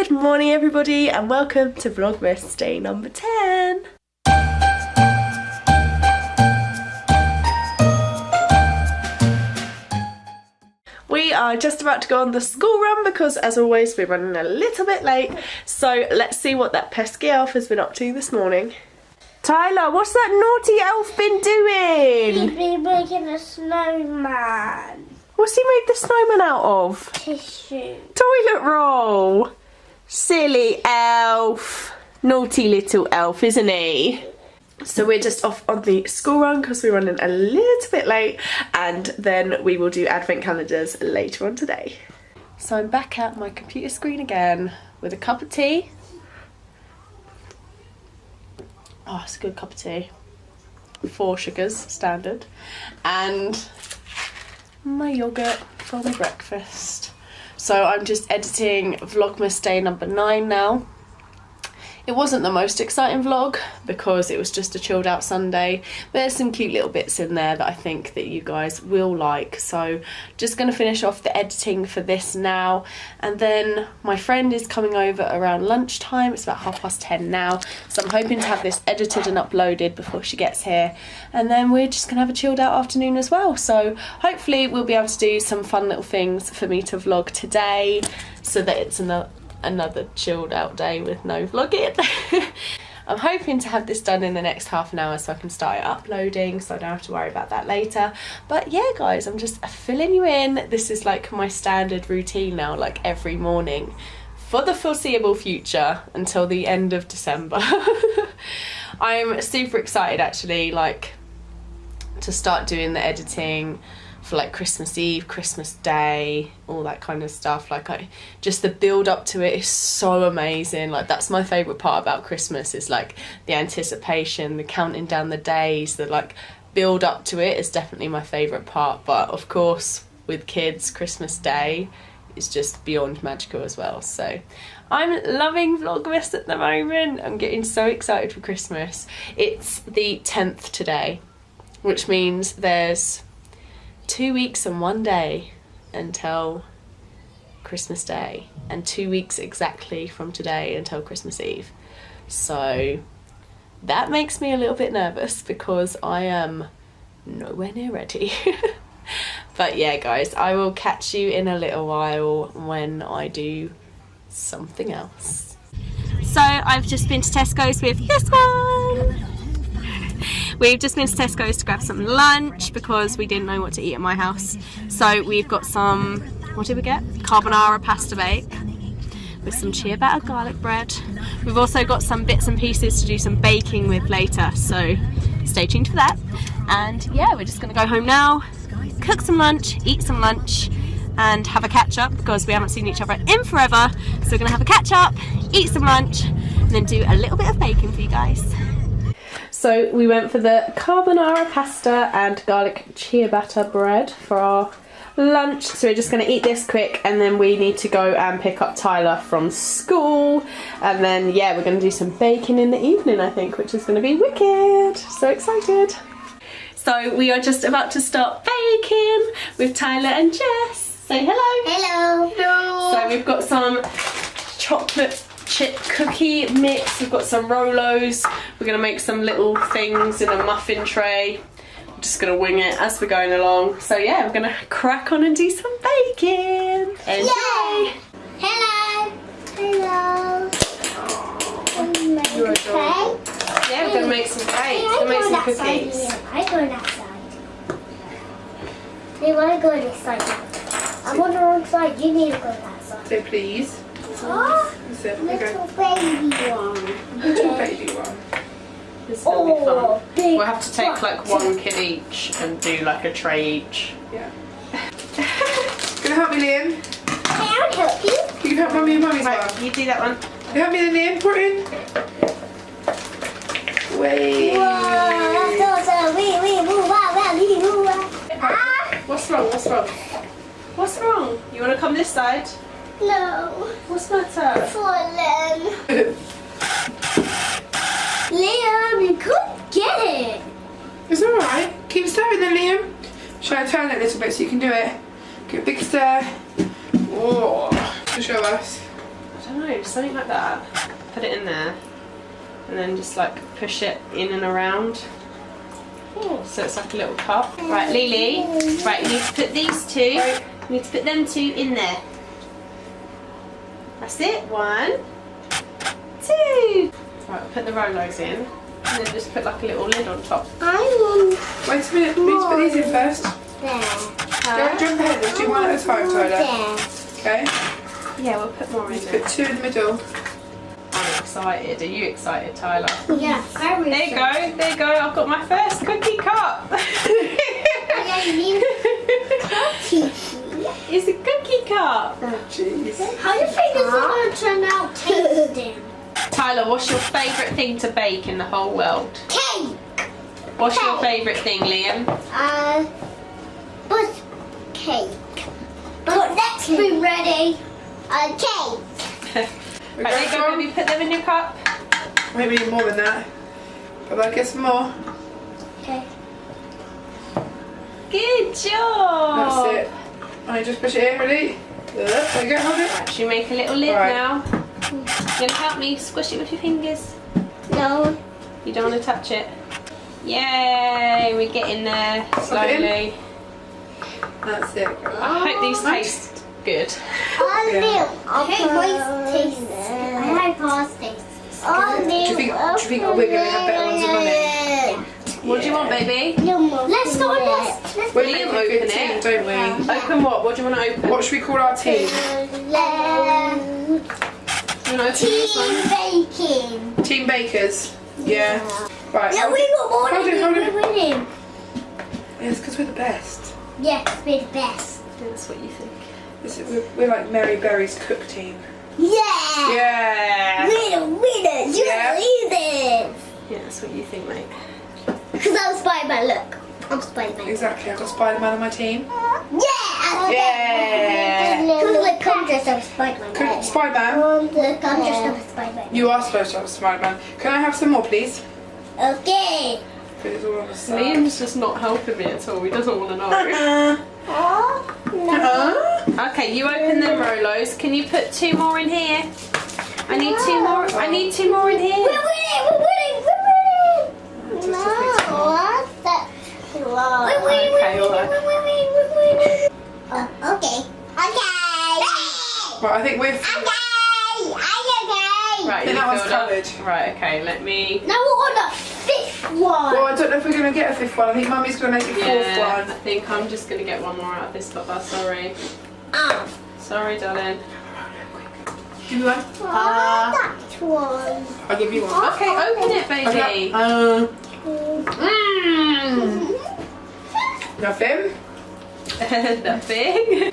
Good morning everybody and welcome to Vlogmas day number 10. We are just about to go on the school run because as always we're running a little bit late. So let's see what that pesky elf has been up to this morning. Tyler, what's that naughty elf been doing? He's been making a snowman. What's he made the snowman out of? Tissue. Toilet roll. Silly elf. Naughty little elf, isn't he? So we're just off on the school run because we're running a little bit late, and then we will do advent calendars later on today. So I'm back at my computer screen again with a cup of tea. Oh, it's a good cup of tea. 4 sugars, standard. And my yoghurt for my breakfast. So I'm just editing Vlogmas day number 9 now. It wasn't the most exciting vlog because it was just a chilled out Sunday. But there's some cute little bits in there that I think that you guys will like. So just going to finish off the editing for this now. And then my friend is coming over around lunchtime. It's about 10:30 now. So I'm hoping to have this edited and uploaded before she gets here. And then we're just going to have a chilled out afternoon as well. So hopefully we'll be able to do some fun little things for me to vlog today so that it's another chilled out day with no vlogging. I'm hoping to have this done in the next half an hour so I can start uploading so I don't have to worry about that later. But yeah guys, I'm just filling you in. This is like my standard routine now, like every morning for the foreseeable future until the end of December. I'm super excited actually, like, to start doing the editing for like Christmas Eve, Christmas Day, all that kind of stuff. Like just the build up to it is so amazing. Like that's my favourite part about Christmas, is like the anticipation, the counting down the days, the like build up to it is definitely my favourite part. But of course with kids, Christmas Day is just beyond magical as well. So I'm loving Vlogmas at the moment. I'm getting so excited for Christmas. It's the 10th today, which means there's 2 weeks and 1 day until Christmas Day, and 2 weeks exactly from today until Christmas Eve. So that makes me a little bit nervous because I am nowhere near ready. But yeah guys, I will catch you in a little while when I do something else. So I've just been to Tesco's with this one. We've just been to Tesco's to grab some lunch because we didn't know what to eat at my house. So we've got some, what did we get? Carbonara pasta bake with some ciabatta garlic bread. We've also got some bits and pieces to do some baking with later, so stay tuned for that. And yeah, we're just gonna go home now, cook some lunch, eat some lunch, and have a catch up because we haven't seen each other in forever. So we're gonna have a catch up, eat some lunch, and then do a little bit of baking for you guys. So we went for the carbonara pasta and garlic ciabatta bread for our lunch. So we're just going to eat this quick and then we need to go and pick up Tyler from school. And then yeah, we're going to do some baking in the evening I think, which is going to be wicked. So excited. So we are just about to start baking with Tyler and Jess. Say hello. Hello. Hello. So we've got some chocolate chip cookie mix, we've got some Rolos, we're going to make some little things in a muffin tray. I'm just going to wing it as we're going along. So yeah, we're going to crack on and do some baking. Enjoy! Yeah. Hello! Hello! You're a dog. Yeah, we're going to make some cakes, we're going to make some cookies. I go that side. They want to go this side. I'm on the wrong side, you need to go that side. So please. Oh, little baby one. Little baby one. This is going to be fun. We'll have to take like 1 kid each and do like a tray each. Yeah. Gonna help me, Liam? Can I help you? Can you help Mummy and Mummy's one? You do that one. You help me then, Liam? Put in. Wait. Whoa, that's awesome. Ah! What's wrong? What's wrong? What's wrong? You want to come this side? No. What's the matter? Fallen. Liam, you couldn't get it. It's alright. Keep stirring then, Liam. Should I turn it a little bit so you can do it? Give a big stir. Oh, to show us. don't know, something like that. Put it in there. And then just like push it in and around. Oh, so it's like a little cup. Right, Lily. Right, you need to put these two. You need to put them two in there. That's it. 1, 2. Right, we'll put the Rolos in. And then just put like a little lid on top. I want Wait a minute, we need to put these in first. there. Don't jump ahead, let's do one at a time, Tyler. There. Okay? Yeah, we'll put more in there. Put 2 in the middle. I'm excited. Are you excited, Tyler? Yeah, very There you go. There you go. I've got my first cookie cup. It's a cookie cup. Oh, jeez. How do you think this is going to turn out tasting? Tyler, what's your favourite thing to bake in the whole world? Cake! What's your favourite thing, Liam? But cake. But let's be ready. Cake. Right, there you go, baby. Put them in your cup. Maybe more than that. But I'll get some more. Okay. Good job. That's it. I just push it in, ready? There you go, hold it. Right, should we make a little lid Right. now? You gonna help me squish it with your fingers? No. You don't want to touch it? Yay! We're getting there slowly. That's it. I hope these taste good. I hate rice taste. I like pasta taste. Do you think we're going to have better ones than Mummy? What do you want, baby? Let's start this. We're Liam, making a good open team, it. don't we? Open what? What do you want to open? What should we call our team? Do you want to open this one? Baking. Team Bakers. Yeah. Right. Yeah, we got more Hold it, than hold you it. winning. Yeah, it's because we're the best. Yes, we're the best. That's what you think. We're like Mary Berry's cook team. Yeah. Yeah. We're the winners. You're Yeah. the leaders. Yeah, that's what you think, mate. Because I'm Spider-Man, look. I'm Spider-Man. Exactly. I've got Spider-Man on my team. Yeah! Yeah. Because look, I'm dressed up as Spider-Man. Spider-Man. Look, I'm dressed up as Spider-Man. You are supposed to have Spider-Man. Can I have some more, please? Okay. Because it's all on the side. Liam's just not helping me at all. He doesn't want to know. Oh, no. Okay, you open them Rolos. Can you put 2 more in here? I need 2 more. I need 2 more in here. We're winning! We're winning! We're winning! No, that's wrong. We're winning! Okay, We're alright. winning! We're winning! We're winning! Okay. Okay! Right, I think we've... Okay! I'm okay! Right, Yeah, you that one's filled up. covered. Right, okay, let me... Now we're on the 5th one! Well, I don't know if we're going to get a 5th one. I think Mummy's going to make a 4th Yeah, I one. think I'm just going to get 1 more out of this papa. Sorry. Sorry, darling. Give me one. That one. I'll give you one. Okay, open it, baby. Okay. Nothing. Nothing.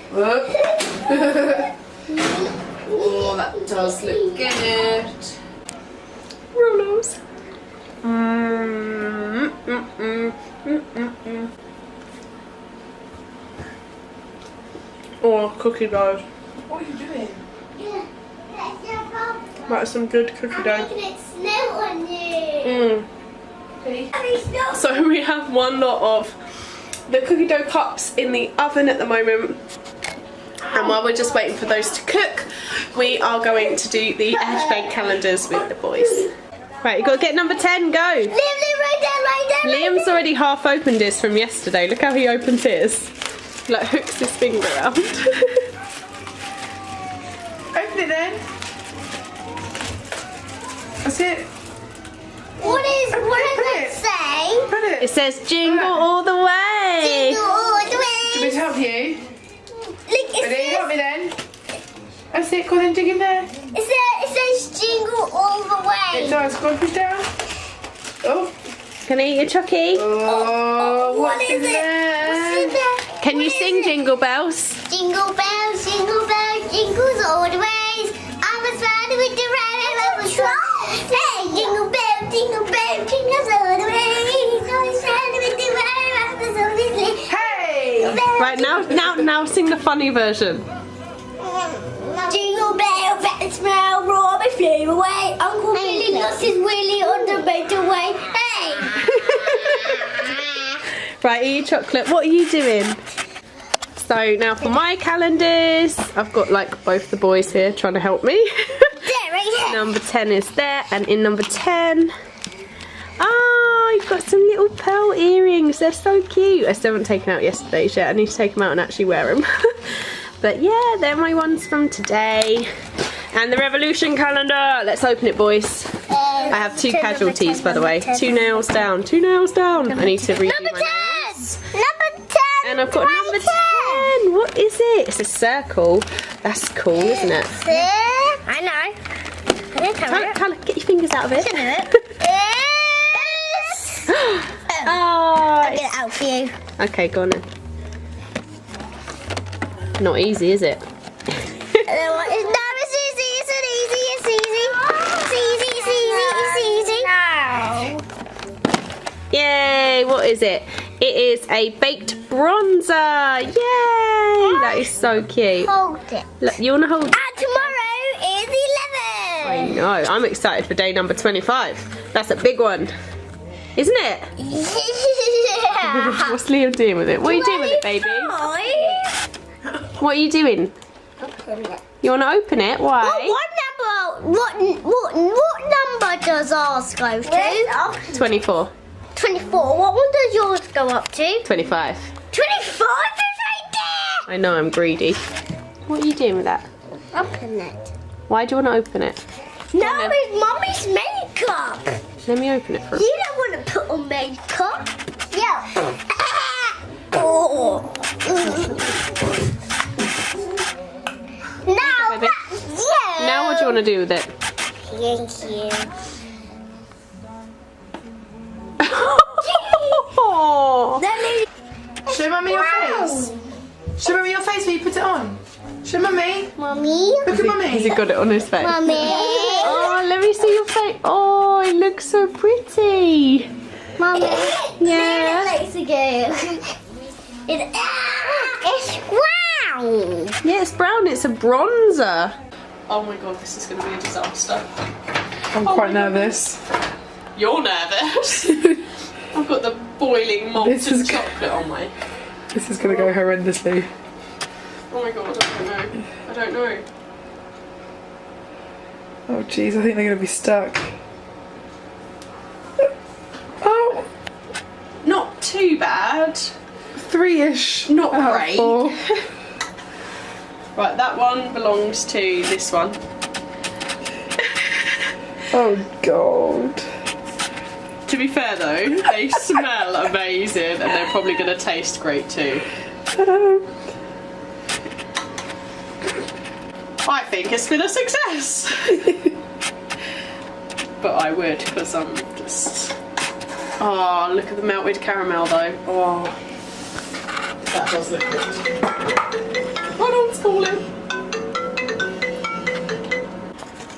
Oh, that does look good. Rolos. Oh, cookie dough. What are you doing? Yeah. Right, some good cookie I'm dough. making it snow on you. Mm. So we have 1 lot of the cookie dough cups in the oven at the moment. And while we're just waiting for those to cook, we are going to do the hashtag calendars with the boys. Right, you got to get number 10, go. Liam, right there. Liam's already half opened his from yesterday. Look how he opens his. Like hooks his finger around. Open it then. That's it. What does it say? Put it. It says jingle all the way. Jingle all the Do you want me way. to help you? Look, Ready? Help me then. That's it. Go on then, dig in there. it says jingle all the It way. does. Go on, push down. Oh. Can I eat your chucky? Oh, What what's is in it? there? What's in there? Can you What is sing it? jingle bells? Jingle bells, jingles all the ways. I'm a spider with the rabbit, I'm a swan. Hey, jingle bells, jingles all the ways. I'm a spider with the rabbit, I'm a swan. Hey! Right, now sing the funny version. Jingle bell, fat smell, Robbie flew away. Uncle Billy lost his willy on the motorway. Hey! Right, eat your chocolate. What are you doing? So now for my calendars, I've got like both the boys here trying to help me. Number 10 is there, and in number 10, you've got some little pearl earrings. They're so cute. I still haven't taken out yesterday's yet. I need to take them out and actually wear them. But yeah, they're my ones from today. And the Revolution calendar. Let's open it, boys. I have 2 casualties, by the way. 2 nails down. 2 nails down. I need to redo my nails. Number 10! And I've got number 10. What is it? It's a circle. That's cool, isn't it? I know. Tyler, get your fingers out of it. Oh, I'll get it out for you. Okay, go on then. Not easy, is it? No, it's easy. It's easy. It's easy. It's easy. It's easy. Yay! What is it? It is a baked bronzer. Yay! That is so cute. Hold it. Look, you want to hold? And tomorrow is 11. I know. I'm excited for day number 25. That's a big one, isn't it? Yeah. What's Liam doing with it? What are you doing with it, baby? What are you doing? You want to open it? Why? What number does ours go to? 24. 24. What one does yours go up to? 25. 25 is right there. I know, I'm greedy. What are you doing with that? Open it. Why do you want to open it? No, it's Mummy's makeup. Let me open it for You don't want to put on makeup. Yeah. Oh. Now, baby. yeah. Now what do you want to do with it? Thank you. Oh. Show Mummy your face. Show Mummy your face when you put it on. Show Mummy. Mommy. Look at Mummy. Has he got it on his face? Mommy. Oh, let me see your face. Oh, it looks so pretty. Mommy. Yeah. Let's go. It's brown. Yeah, it's brown. It's a bronzer. Oh my god, this is going to be a disaster. I'm quite nervous. You're nervous. I've got the boiling molten chocolate on my... This is going to go horrendously. Oh my god, I don't know. I don't know. Oh jeez, I think they're going to be stuck. Oh! Not too bad. 3-ish. Not out of great. 4. Right, that one belongs to this one. Oh god. To be fair though, they smell amazing and they're probably going to taste great too. I think it's been a success. But I would, because I'm just... Oh, look at the melted caramel though. Oh, that does look good. Hold on, it's falling.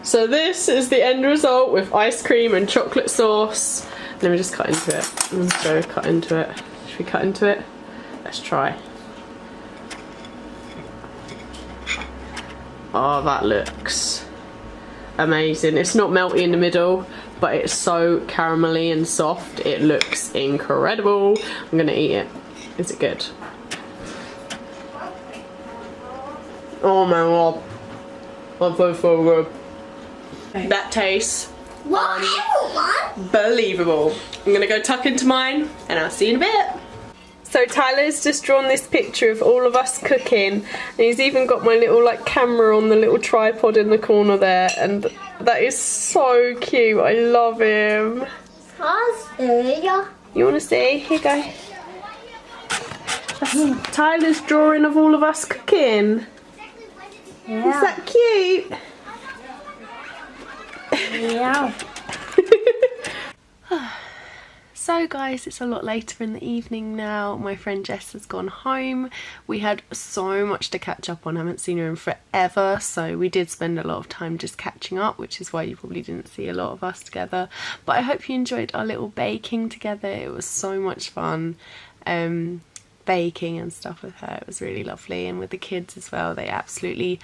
So this is the end result with ice cream and chocolate sauce. Let me just cut into it. Let's go cut into it. Should we cut into it? Let's try. Oh, that looks amazing. It's not melty in the middle, but it's so caramelly and soft. It looks incredible. I'm gonna eat it. Is it good? Oh my god. That's so good. That tastes unbelievable. I'm gonna go tuck into mine and I'll see you in a bit. So Tyler's just drawn this picture of all of us cooking, and he's even got my little like camera on the little tripod in the corner there, and that is so cute. I love him. You want to see? Here you go. That's Tyler's drawing of all of us cooking. Yeah. Is that cute? Yeah. So guys, it's a lot later in the evening now. My friend Jess has gone home. We had so much to catch up on. I haven't seen her in forever, so we did spend a lot of time just catching up, which is why you probably didn't see a lot of us together. But I hope you enjoyed our little baking together. It was so much fun. Baking and stuff with her. It was really lovely, and with the kids as well. They absolutely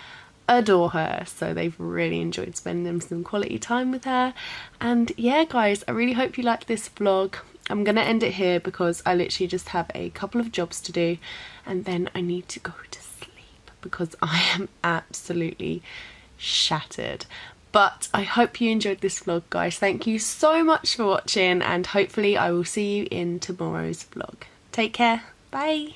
adore her, so they've really enjoyed spending some quality time with her. And yeah guys, I really hope you liked this vlog. I'm gonna end it here because I literally just have a couple of jobs to do and then I need to go to sleep because I am absolutely shattered. But I hope you enjoyed this vlog, guys. Thank you so much for watching and hopefully I will see you in tomorrow's vlog. Take care. Bye.